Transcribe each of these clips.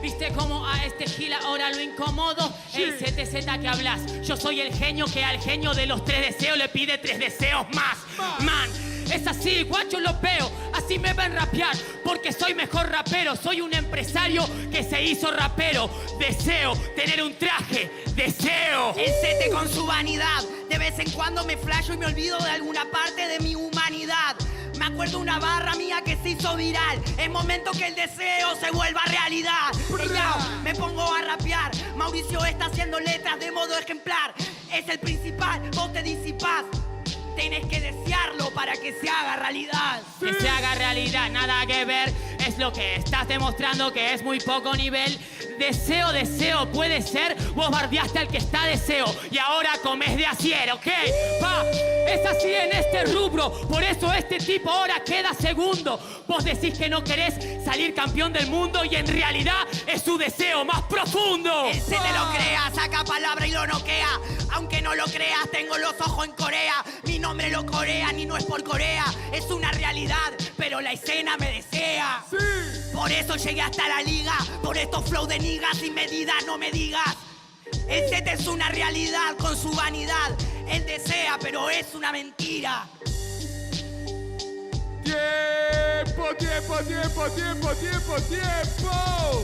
¿Viste cómo a este gil ahora lo incomodo? Sí. El CTZ que hablas, yo soy el genio que al genio de los 3 deseos le pide 3 deseos más. Man, es así, guacho, lo veo, así me ven rapear, porque soy mejor rapero, soy un empresario que se hizo rapero. Deseo tener un traje, deseo. El CT con su vanidad, de vez en cuando me flasho y me olvido de alguna parte de mi humanidad. Me acuerdo una barra mía que se hizo viral. Es momento que el deseo se vuelva realidad. Ya me pongo a rapear. Mauricio está haciendo letras de modo ejemplar. Es el principal, vos te disipás. Tienes que desearlo para que se haga realidad. Que se haga realidad, nada que ver. Es lo que estás demostrando que es muy poco nivel. Deseo, deseo, puede ser. Vos bardeaste al que está deseo y ahora comes de acier, ¿ok? Pa, es así en este rubro. Por eso este tipo ahora queda segundo. Vos decís que no querés salir campeón del mundo y en realidad es su deseo más profundo. Él se te lo crea, saca palabra y lo noquea. Aunque no lo creas, tengo los ojos en Corea. Mi nombre lo corean y no es por Corea. Es una realidad, pero la escena me desea. Sí. Por eso llegué hasta la liga. Por estos flow de niggas sin medida, no me digas. El set es una realidad con su vanidad. Él desea, pero es una mentira. Tiempo, tiempo, tiempo, tiempo, tiempo, tiempo.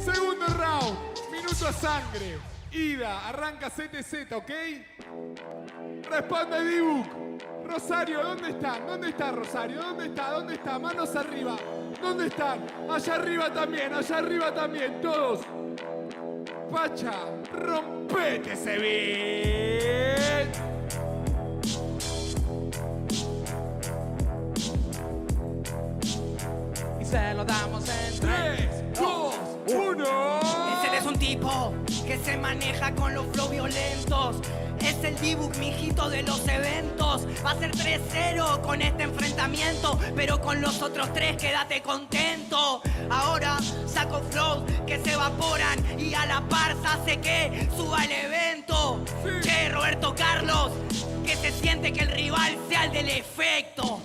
Segundo round, minuto a sangre. Ida, arranca CTZ, ¿ok? Responde Dibuk. Rosario, ¿dónde están? ¿Dónde está Rosario? ¿Dónde está? ¿Dónde está? Manos arriba. ¿Dónde están? Allá arriba también, todos. Pacha, rompete ese beat. Y se lo damos en 3, 2, 1. Ese es un tipo que se maneja con los flow violentos. Es el Dibuk, mijito de los eventos. Va a ser 3-0 con este enfrentamiento, pero con los otros 3 quédate contento. Ahora saco flows que se evaporan y a la par hace que suba el evento. Che, Roberto Carlos, que se siente que el rival sea el del efecto.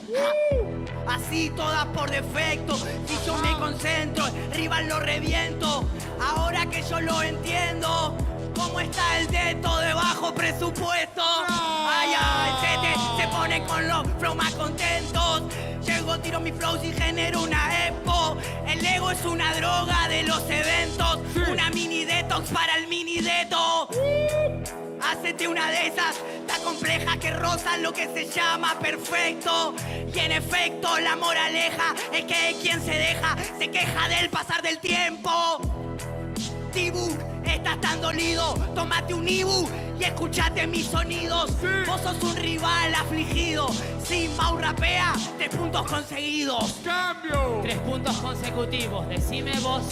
Así todas por defecto. Si yo me concentro, el rival lo reviento. Ahora que yo lo entiendo, ¿cómo está el teto de bajo presupuesto? Ay, ay, se pone con los flow más contentos. Llego, tiro mis flows y genero una expo. El ego es una droga de los eventos. Una mini detox para el mini deto. Hacete una de esas tan complejas que rozan lo que se llama perfecto. Y en efecto la moraleja es que quien se deja se queja del pasar del tiempo. Dibuk, estás tan dolido, tómate un Ibu y escuchate mis sonidos. Vos sos un rival afligido. Si Mau rapea, 3 puntos conseguidos. ¡Cambio! 3 puntos consecutivos, decime vos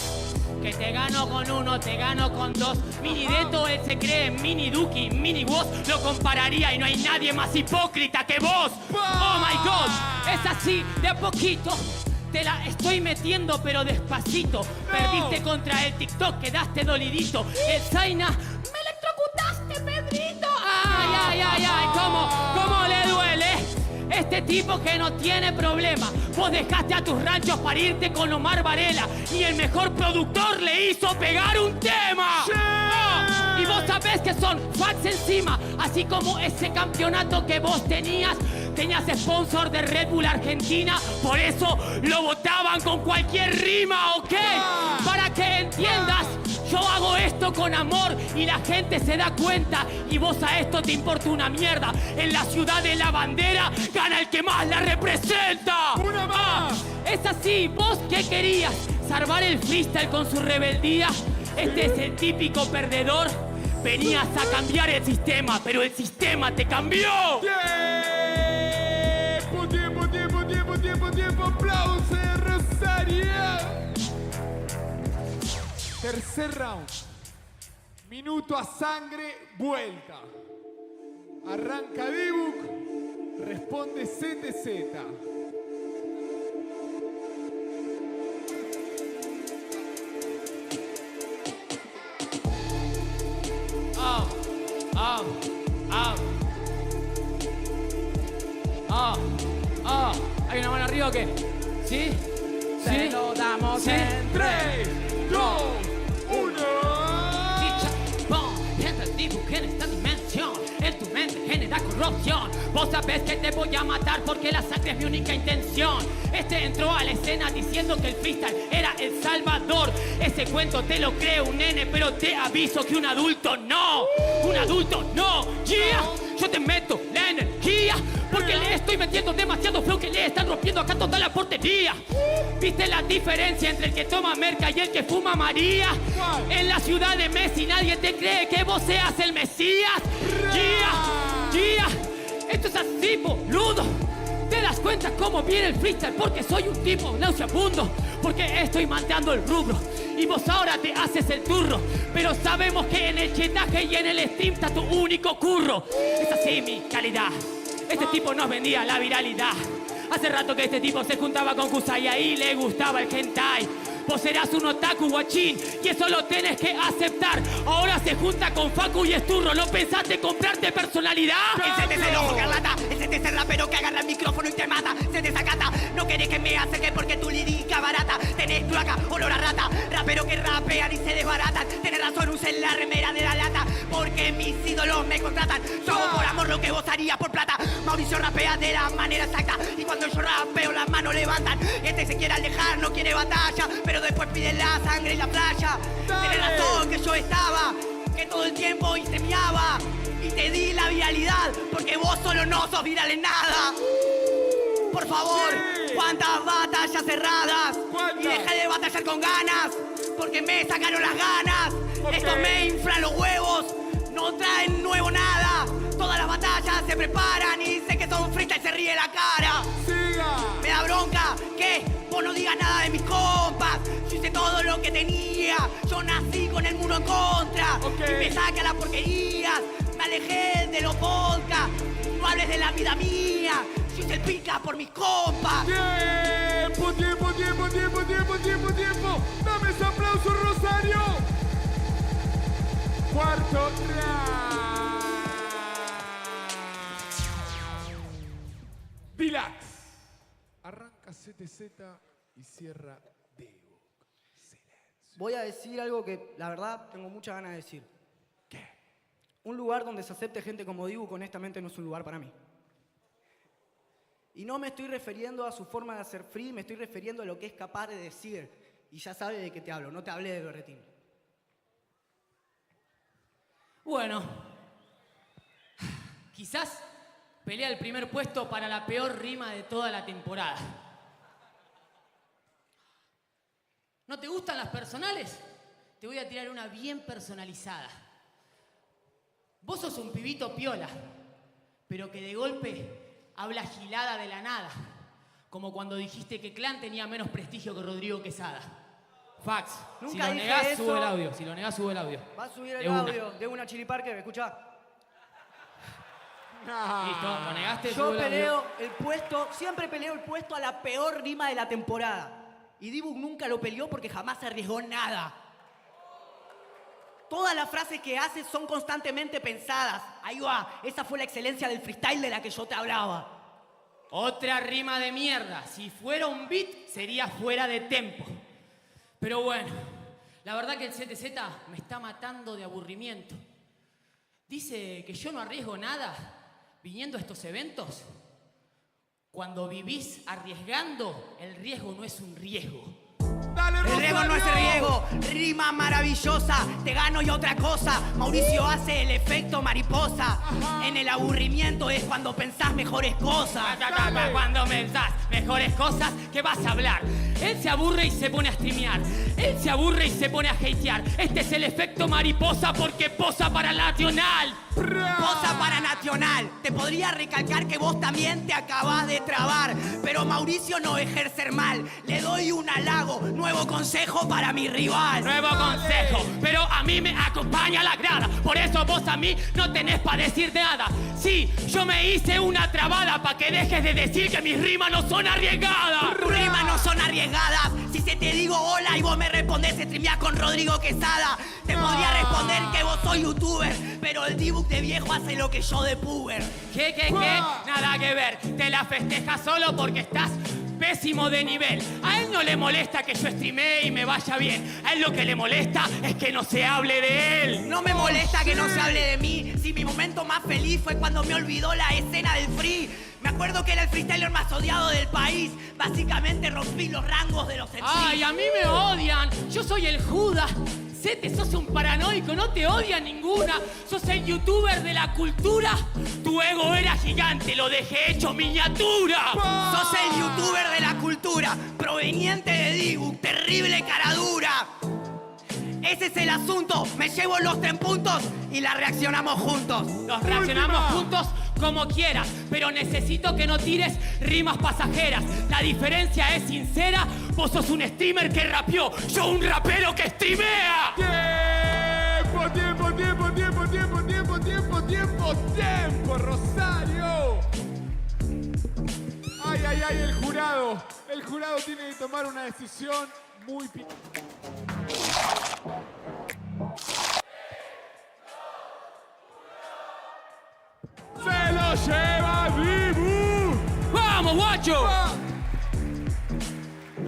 que te gano con 1, te gano con 2. Mini Deto, él se cree Mini Duki, Mini Woz, lo compararía y no hay nadie más hipócrita que vos. Oh my God, es así, de a poquito. Te la estoy metiendo pero despacito. Perdiste contra el TikTok, quedaste dolidito. El Zaina, me electrocutaste, Pedrito. Ay, ay, ay, ay, ¿cómo le duele? Este tipo que no tiene problema. Vos dejaste a tus ranchos para irte con Omar Varela y el mejor productor le hizo pegar un tema. Y vos sabés que son facts encima, así como ese campeonato que vos tenías sponsor de Red Bull Argentina, por eso lo votaban con cualquier rima, ¿ok? Para que entiendas, yo hago esto con amor y la gente se da cuenta y vos a esto te importa una mierda. En la ciudad de la bandera gana el que más la representa. ¡Una más! Es así, ¿vos qué querías? ¿Salvar el freestyle con su rebeldía? Este es el típico perdedor. Venías a cambiar el sistema, pero el sistema te cambió. Tiempo, aplauso de Rosario. Tercer round. Minuto a sangre, vuelta. Arranca Dibuk, responde CTZ. ¿Hay una mano arriba o qué? ¿Sí? se lo damos Sí. en 3, 2, 1. Entra el dibujo en esta dimensión. En tu mente genera corrupción. Vos sabés que te voy a matar porque la sangre es mi única intención. Este entró a la escena diciendo que el freestyle era el salvador. Ese cuento te lo cree un nene, pero te aviso que un adulto no. Un adulto no. Yeah. Yo te meto la energía porque le estoy metiendo demasiado flow que le están rompiendo acá toda la portería. ¿Viste la diferencia entre el que toma merca y el que fuma María? En la ciudad de Messi nadie te cree que vos seas el Mesías. Yeah. Esto es así, boludo. ¿Te das cuenta cómo viene el freestyle? Porque soy un tipo nauseabundo. Porque estoy manteando el rubro. Y vos ahora te haces el turro. Pero sabemos que en el chetaje y en el stream está tu único curro. Es así mi calidad. Este tipo nos vendía la viralidad. Hace rato que este tipo se juntaba con Kusai y ahí le gustaba el hentai. Vos serás un otaku guachín y eso lo tenés que aceptar. Ahora se junta con Facu y Esturro. ¿No pensaste comprarte personalidad? El CT es el ojo carlata, el CT es el rapero que agarra el micrófono y te mata, se desacata. No querés que me acerque porque tu lírica barata. Tenés tu acá, olor a rata, rapero que rapean y se desbaratan. Tenés razón, usé la remera de la lata, porque mis ídolos me contratan. Yo hago por amor lo que vos harías por plata. Mauricio rapea de la manera exacta y cuando yo rapeo las manos levantan. Este se quiere alejar, no quiere batalla, pero después pide la sangre y la playa. Tenés razón que yo estaba, que todo el tiempo y streameaba y te di la viralidad, porque vos solo no sos viral en nada. Por favor, Sí. ¿cuántas batallas cerradas? ¿Cuántas? Y deja de batallar con ganas, porque me sacaron las ganas. Ok. Estos me inflan los huevos, no traen nuevo nada. Todas las batallas se preparan y dicen que son freestyle y se ríe la cara. Siga. Me da bronca que vos no digas nada de mis compas. Yo hice todo lo que tenía. Yo nací con el muro en contra. Ok. Y me saca las porquerías. Me alejé de los podcasts. No hables de la vida mía. Yo hice el pica por mis compas. Tiempo, tiempo, tiempo, tiempo, tiempo, tiempo, tiempo. Dame ese aplauso, Rosario. Cuarto round. Dilax. Arranca CTZ y cierra Debo. Silencio. Voy a decir algo que la verdad tengo muchas ganas de decir. ¿Qué? Un lugar donde se acepte gente como Dibu, honestamente no es un lugar para mí. Y no me estoy refiriendo a su forma de hacer free, me estoy refiriendo a lo que es capaz de decir. Y ya sabe de qué te hablo, no te hablé de Berretín. Bueno, quizás pelea el primer puesto para la peor rima de toda la temporada. ¿No te gustan las personales? Te voy a tirar una bien personalizada. Vos sos un pibito piola, pero que de golpe habla gilada de la nada. Como cuando dijiste que Clan tenía menos prestigio que Rodrigo Quesada. Fax. Nunca si lo dije negás, eso. sube el audio. Si lo negás, sube el audio. Va a subir De el una. audio de una Chili Parker, escucha. Listo, lo negaste, Yo sube el audio. peleo el puesto, siempre peleo el puesto a la peor rima de la temporada. Y Dibu nunca lo peleó porque jamás se arriesgó nada. Todas las frases que hace son constantemente pensadas. Ahí va, esa fue la excelencia del freestyle de la que yo te hablaba. Otra rima de mierda. Si fuera un beat, sería fuera de tempo. Pero bueno, la verdad que el CTZ me está matando de aburrimiento. Dice que yo no arriesgo nada viniendo a estos eventos. Cuando vivís arriesgando, el riesgo no es un riesgo. Dale, El riesgo no es Rosario. riesgo, rima maravillosa, te gano y otra cosa. Mauricio hace el efecto mariposa. En el aburrimiento es cuando pensás mejores cosas. Cuando pensás mejores cosas, ¿qué vas a hablar? Él se aburre y se pone a streamear. Él se aburre y se pone a hatear. Este es el efecto mariposa porque posa para Nacional. Posa para Nacional. Te podría recalcar que vos también te acabás de trabar. Pero Mauricio no ejerce mal. Le doy un halago, nuevo consejo para mi rival. Nuevo consejo, pero a mí me acompaña la grada. Por eso vos a mí no tenés pa' decir nada. Sí, yo me hice una trabada pa' que dejes de decir que mis rimas no son arriesgadas. Tus rimas no son arriesgadas. Si se te digo hola y vos me respondés, streameás con Rodrigo Quesada. Te podría responder que vos soy youtuber, pero el debug de viejo hace lo que yo de puber. ¿Qué? Nada que ver. Te la festejas solo porque estás pésimo de nivel. A él no le molesta que yo streamee y me vaya bien. A él lo que le molesta es que no se hable de él. No me molesta que no se hable de mí. Si mi momento más feliz fue cuando me olvidó la escena del free. Me acuerdo que era el freestyler más odiado del país. Básicamente rompí los rangos de los MCs. Ay, a mí me odian. Yo soy el Judas. Sete, sos un paranoico, no te odia ninguna. Sos el youtuber de la cultura. Tu ego era gigante, lo dejé hecho miniatura. Sos el youtuber de la cultura, proveniente de Dibu, terrible cara dura. Ese es el asunto, me llevo los 3 puntos y la reaccionamos juntos. Los reaccionamos juntos como quieras, pero necesito que no tires rimas pasajeras. La diferencia es sincera, vos sos un streamer que rapeó, yo un rapero que streamea. Tiempo, Rosario. Ay, el jurado. El jurado tiene que tomar una decisión muy ¡Se lo lleva Dibu! ¡Vamos, guacho!